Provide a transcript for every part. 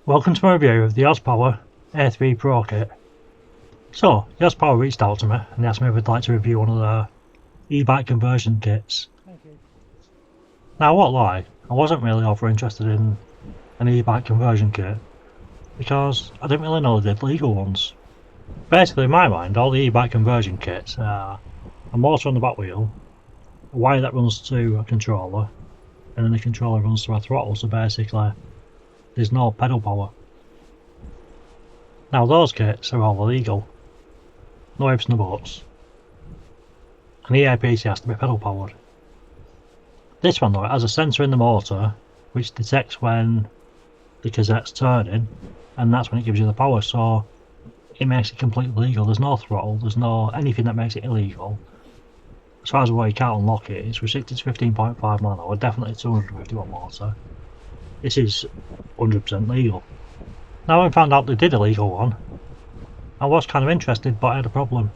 Welcome to my review of the YOSE Power A3 Pro kit. So, YOSE Power reached out to me and they asked me if I'd like to review one of their e-bike conversion kits. Thank you. Now, I won't lie, I wasn't really over interested in an e-bike conversion kit because I didn't really know they did legal ones. Basically, in my mind, all the e-bike conversion kits are a motor on the back wheel, a wire that runs to a controller, and then the controller runs to a throttle, so basically there's no pedal power. Now those kits are all illegal. No ifs, no buts. An EAPC has to be pedal powered. This one though, it has a sensor in the motor which detects when the cassette's turning, and that's when it gives you the power, so it makes it completely legal. There's no throttle, there's no anything that makes it illegal. As far as the way you can't unlock it, it's restricted to 15.5 mph, definitely 250 watt motor. This is 100% legal. Now when I found out they did a legal one, I was kind of interested, but I had a problem.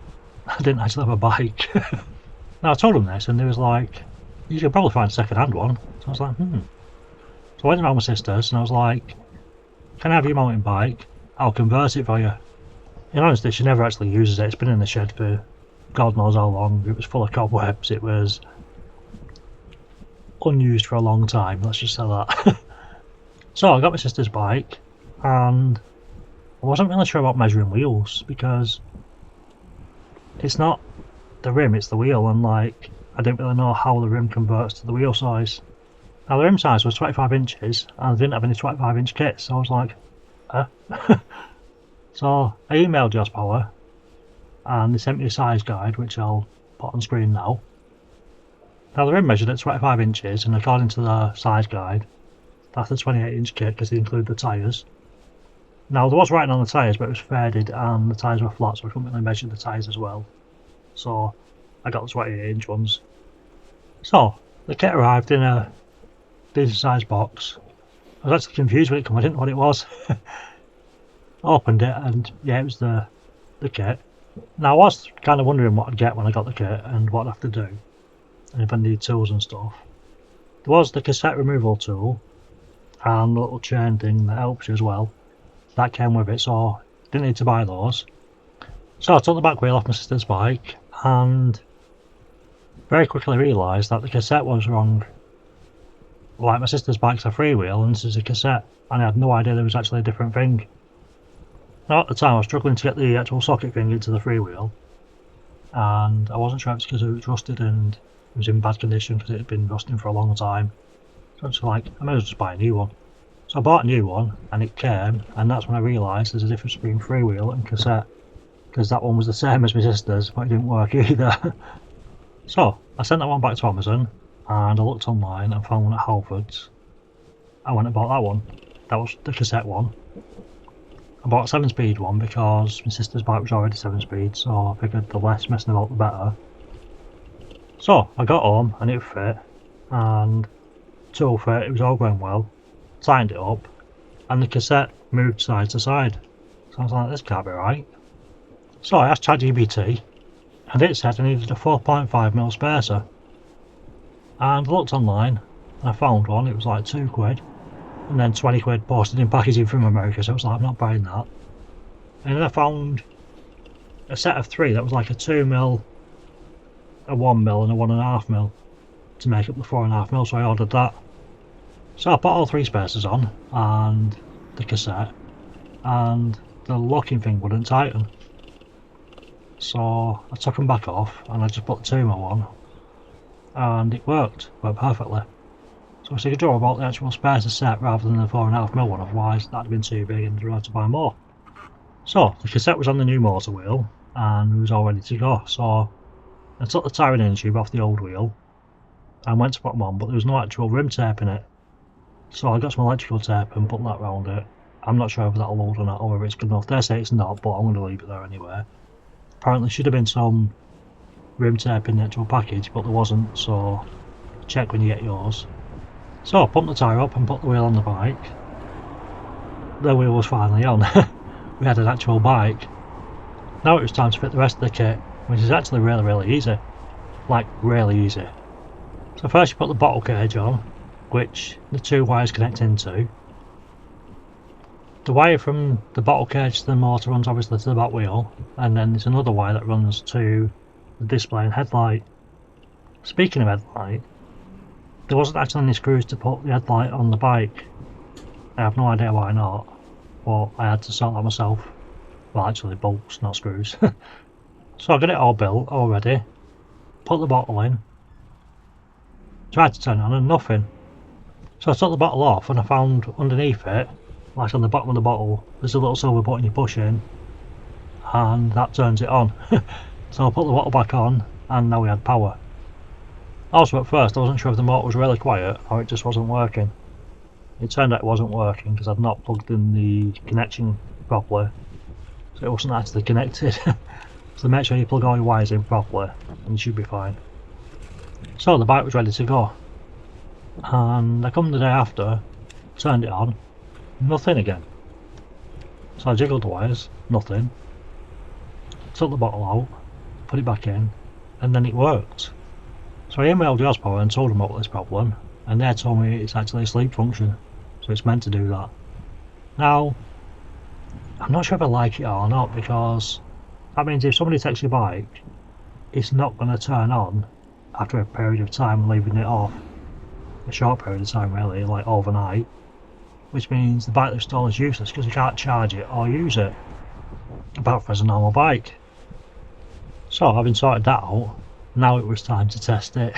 I didn't actually have a bike. Now I told them this and they was like, you could probably find a second hand one. So I was like, So I went around my sister's and I was like, can I have your mountain bike? I'll convert it for you. In honesty, she never actually uses it. It's been in the shed for God knows how long. It was full of cobwebs. It was unused for a long time, let's just say that. So I got my sister's bike and I wasn't really sure about measuring wheels because it's not the rim, it's the wheel, and like I didn't really know how the rim converts to the wheel size. Now the rim size was 25 inches and I didn't have any 25-inch kits, so I was like, So I emailed YOSE Power and they sent me a size guide which I'll put on screen now. Now the rim measured at 25 inches and according to the size guide that's a 28-inch kit because they include the tyres. Now there was writing on the tyres but it was faded and the tyres were flat, so I couldn't really measure the tyres as well. So I got the 28-inch ones. So the kit arrived in a decent sized box. I was actually confused when it came, I didn't know what it was. Opened it and yeah, it was the kit. Now I was kind of wondering what I'd get when I got the kit and what I'd have to do and if I need tools and stuff. There was the cassette removal tool and the little chain thing that helps you as well. That came with it, so didn't need to buy those. So I took the back wheel off my sister's bike and very quickly realised that the cassette was wrong. Like my sister's bike's a freewheel and this is a cassette, and I had no idea there was actually a different thing. Now at the time I was struggling to get the actual socket thing into the freewheel and I wasn't sure if it's because it was rusted and it was in bad condition because it had been rusting for a long time. So I was like, I may as well just buy a new one. So I bought a new one and it came, and that's when I realised there's a difference between freewheel and cassette, because that one was the same as my sister's but it didn't work either. So I sent that one back to Amazon and I looked online and found one at Halfords. I went and bought that one. That was the cassette one. I bought a 7-speed one because my sister's bike was already 7-speed, so I figured the less messing about the better. So I got home and it fit, and tool fit, it was all going well. Tightened it up and the cassette moved side to side. So I was like, this can't be right. So I asked ChatGPT and it said I needed a 4.5mm spacer. And I looked online and I found one, it was like £2 and then 20 quid posted in packaging from America, so I was like, I'm not buying that. And then I found a set of 3 that was like a 2mm, a 1mm and a 1.5mm to make up the 4.5mm, so I ordered that. So I put all 3 spacers on and the cassette, and the locking thing wouldn't tighten. So I took them back off and I just put the 2mm on and it worked perfectly. So I was thinking, I bought the actual spacer set rather than the 4.5mm one, otherwise that'd have been too big and I'd have to buy more. So the cassette was on the new motor wheel and it was all ready to go, so I took the tyre and inner tube off the old wheel and went to put them on, but there was no actual rim tape in it. So I got some electrical tape and put that round it. I'm not sure if that'll hold or not, or whether it's good enough. They say it's not, but I'm going to leave it there anyway. Apparently should have been some rim tape in the actual package, but there wasn't, so check when you get yours. So I pumped the tyre up and put the wheel on the bike. The wheel was finally on. We had an actual bike. Now it was time to fit the rest of the kit, which is actually really easy. Like really easy. So first you put the bottle cage on, which the 2 wires connect into. The wire from the bottle cage to the motor runs obviously to the back wheel, and then there's another wire that runs to the display and headlight. Speaking of headlight, there wasn't actually any screws to put the headlight on the bike. I have no idea why not, but I had to sort that myself. Well, actually bolts, not screws. So I got it all built, all ready, put the bottle in, tried to turn it on and nothing. So I took the bottle off and I found underneath it, like on the bottom of the bottle, there's a little silver button you push in and that turns it on. So I put the bottle back on and now we had power. Also at first I wasn't sure if the motor was really quiet or it just wasn't working. It turned out it wasn't working because I'd not plugged in the connection properly, so it wasn't actually connected. So make sure you plug all your wires in properly and you should be fine. So the bike was ready to go, and I come the day after, turned it on, nothing again. So I jiggled the wires, nothing, took the bottle out, put it back in, and then it worked. So I emailed YOSE Power and told them about this problem, and they told me it's actually a sleep function, so it's meant to do that. Now, I'm not sure if I like it or not, because that means if somebody takes your bike, it's not going to turn on after a period of time leaving it off. A short period of time really, like overnight, which means the bike that's stolen is useless because you can't charge it or use it, apart from as a normal bike. So having sorted that out, now it was time to test it.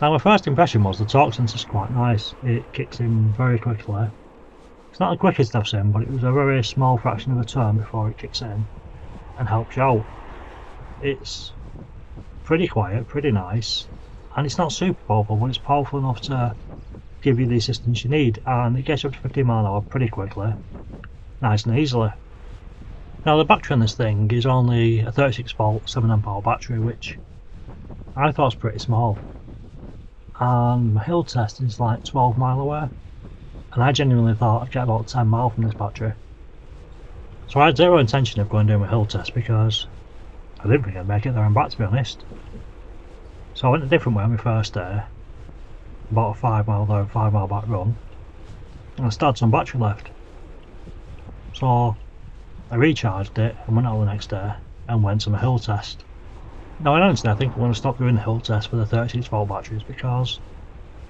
Now my first impression was the torque sensor's quite nice, it kicks in very quickly. It's not the quickest I've seen, but it was a very small fraction of a turn before it kicks in and helps you out. It's pretty quiet, pretty nice, and it's not super powerful, but it's powerful enough to give you the assistance you need, and it gets up to 15 miles an hour pretty quickly, nice and easily. Now the battery on this thing is only a 36 volt 7 amp hour battery, which I thought was pretty small, and my hill test is like 12 mile away, and I genuinely thought I'd get about 10 miles from this battery. So I had zero intention of going down my hill test because I didn't think I'd make it there and back, to be honest. So I went a different way on my first day, about a 5 mile there and 5 mile back run, and I still had some battery left. So I recharged it and went out the next day and went to my hill test. Now honestly I think I'm going to stop doing the hill test for the 36 volt batteries because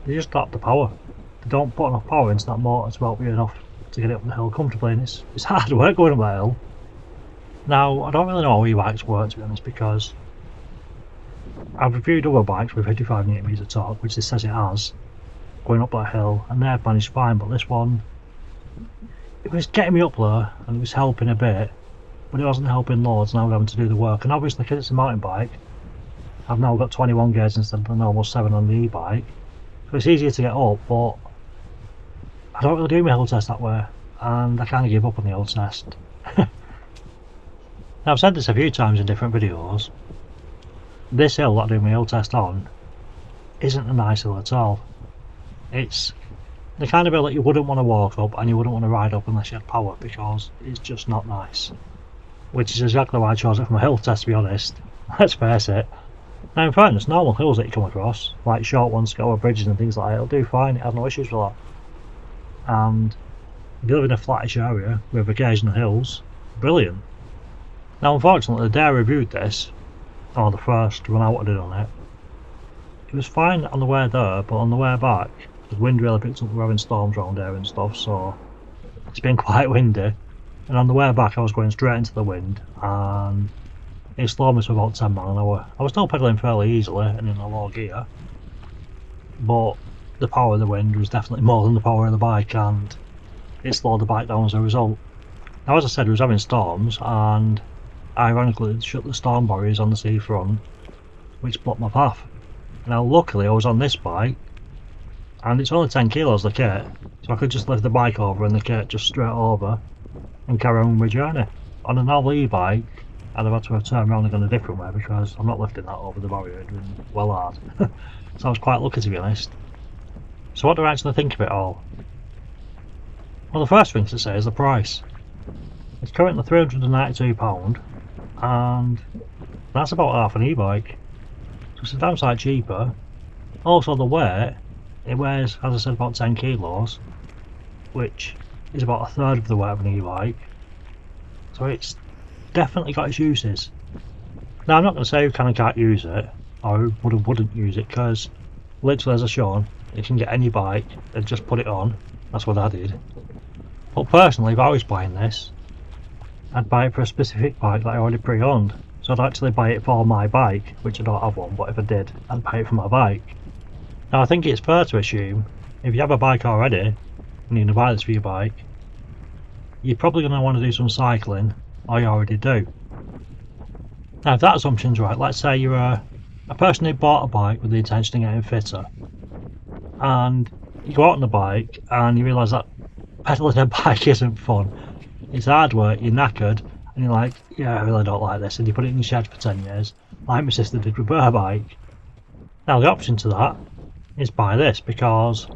they just got the power. They don't put enough power into that motor to help you enough to get it up the hill comfortably, and it's hard work going up that hill. Now I don't really know how e-bikes work, to be honest, because I've reviewed other bikes with 55 Nm of torque, which it says it has, going up that hill, and they've managed fine, but this one, it was getting me up there and it was helping a bit, but it wasn't helping loads, and I was having to do the work. And obviously because it's a mountain bike, I've now got 21 gears instead of the normal 7 on the e-bike, so it's easier to get up, but I don't really do my hill test that way, and I kind of give up on the hill test. Now I've said this a few times in different videos, this hill that I do my hill test on isn't a nice hill at all. It's the kind of hill that you wouldn't want to walk up and you wouldn't want to ride up unless you had power, because it's just not nice. Which is exactly why I chose it for my hill test, to be honest. Let's face it. Now in fairness, normal hills that you come across, like short ones to go over bridges and things like that, it'll do fine, it has no issues with that. And if you live in a flattish area with occasional hills, brilliant. Now unfortunately the day I reviewed this, or the first run out I did on it, it was fine on the way there, but on the way back the wind really picked up, we're having storms around here and stuff, so it's been quite windy, and on the way back I was going straight into the wind and it slowed me to about 10 miles an hour. I was still pedalling fairly easily and in a low gear, but the power of the wind was definitely more than the power of the bike, and it slowed the bike down as a result. Now as I said, we was having storms, and ironically it shut the storm barriers on the seafront, which blocked my path. Now luckily I was on this bike, and it's only 10 kilos the kit, so I could just lift the bike over and the kit just straight over and carry on with my journey. On a normal e-bike I'd have had to have turned around and gone a different way, because I'm not lifting that over the barrier, it'd been well hard. So I was quite lucky, to be honest. So what do I actually think of it all? Well, the first thing to say is the price. It's currently £392, and that's about half an e-bike, so it's a damn sight cheaper. Also the weight, it weighs, as I said, about 10 kilos, which is about a third of the weight of an e-bike, so it's definitely got its uses. Now I'm not going to say who can and can't use it, or who would and wouldn't use it, because literally as I've shown, you can get any bike and just put it on. That's what I did. But personally, if I was buying this, I'd buy it for a specific bike that I already pre-owned. So I'd actually buy it for my bike, which I don't have one, but if I did, I'd buy it for my bike. Now I think it's fair to assume, if you have a bike already, and you're going to buy this for your bike, you're probably going to want to do some cycling, or you already do. Now if that assumption's right, let's say you're a person who bought a bike with the intention of getting fitter, and you go out on the bike and you realise that pedaling a bike isn't fun. It's hard work, you're knackered, and you're like, yeah, I really don't like this, and you put it in your shed for 10 years, like my sister did with her bike. Now the option to that is buy this, because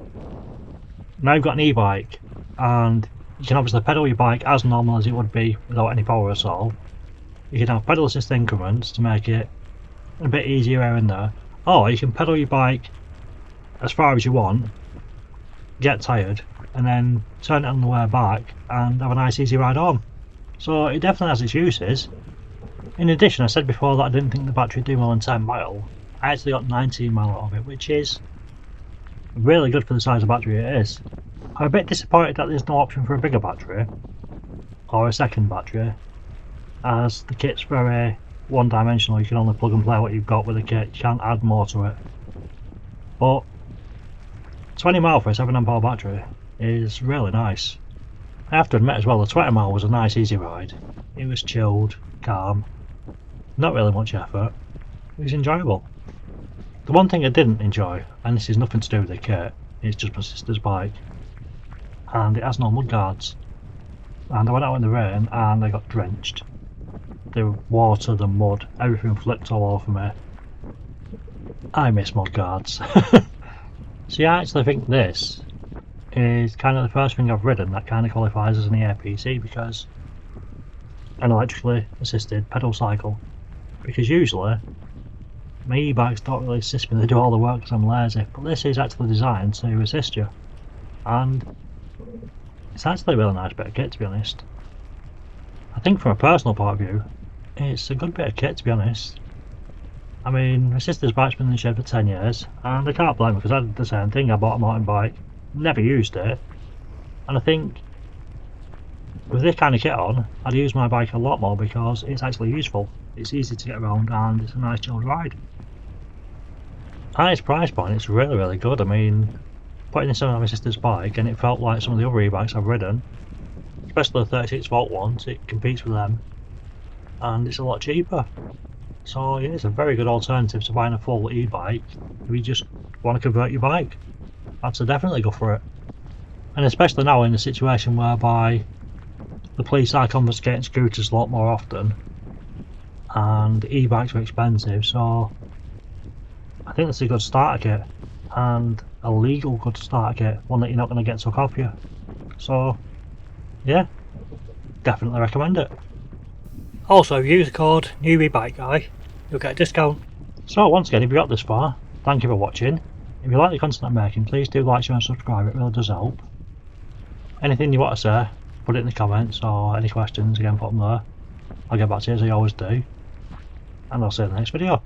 now you've got an e-bike, and you can obviously pedal your bike as normal as it would be without any power at all. You can have pedal assist increments to make it a bit easier here and there, or you can pedal your bike as far as you want, get tired, and then turn it on the way back and have a nice easy ride home. So it definitely has its uses. In addition, I said before that I didn't think the battery would do more than 10 mile. I actually got 19 mile out of it, which is really good for the size of battery it is. I'm a bit disappointed that there's no option for a bigger battery, or a second battery, as the kit's very one-dimensional. You can only plug and play what you've got with the kit, you can't add more to it. But 20 mile for a 7Ah battery is really nice. I have to admit as well, the 20 mile was a nice easy ride. It was chilled, calm, not really much effort. It was enjoyable. The one thing I didn't enjoy, and this is nothing to do with the kit, it's just my sister's bike, and it has no mud guards. And I went out in the rain and I got drenched. The water, the mud, everything flipped all over me. I miss mud guards. So yeah, I actually think this is kind of the first thing I've ridden that kind of qualifies as an EAPC, because an electrically assisted pedal cycle. Because usually my e-bikes don't really assist me, they do all the work because I'm lazy, but this is actually designed to assist you, and it's actually a really nice bit of kit, to be honest. I think from a personal point of view, it's a good bit of kit, to be honest. I mean, my sister's bike's been in the shed for 10 years, and I can't blame her because I did the same thing. I bought a mountain bike, never used it, and I think with this kind of kit on, I'd use my bike a lot more because it's actually useful. It's easy to get around and it's a nice chilled ride. At its price point, it's really good. I mean, putting this on my sister's bike, and it felt like some of the other e-bikes I've ridden, especially the 36 volt ones, it competes with them, and it's a lot cheaper. So yeah, it's a very good alternative to buying a full e-bike if you just want to convert your bike. I'd say definitely go for it. And especially now in a situation whereby the police are confiscating scooters a lot more often and e-bikes are expensive, so I think that's a good starter kit, and a legal good starter kit, one that you're not going to get took off you. So yeah, definitely recommend it. Also, if you use the code noob-ebike-guy, you'll get a discount. So once again, if you got this far, thank you for watching. If you like the content I'm making, please do like, share and subscribe, it really does help. Anything you want to say, put it in the comments, or any questions, again put them there. I'll get back to you as I always do. And I'll see you in the next video.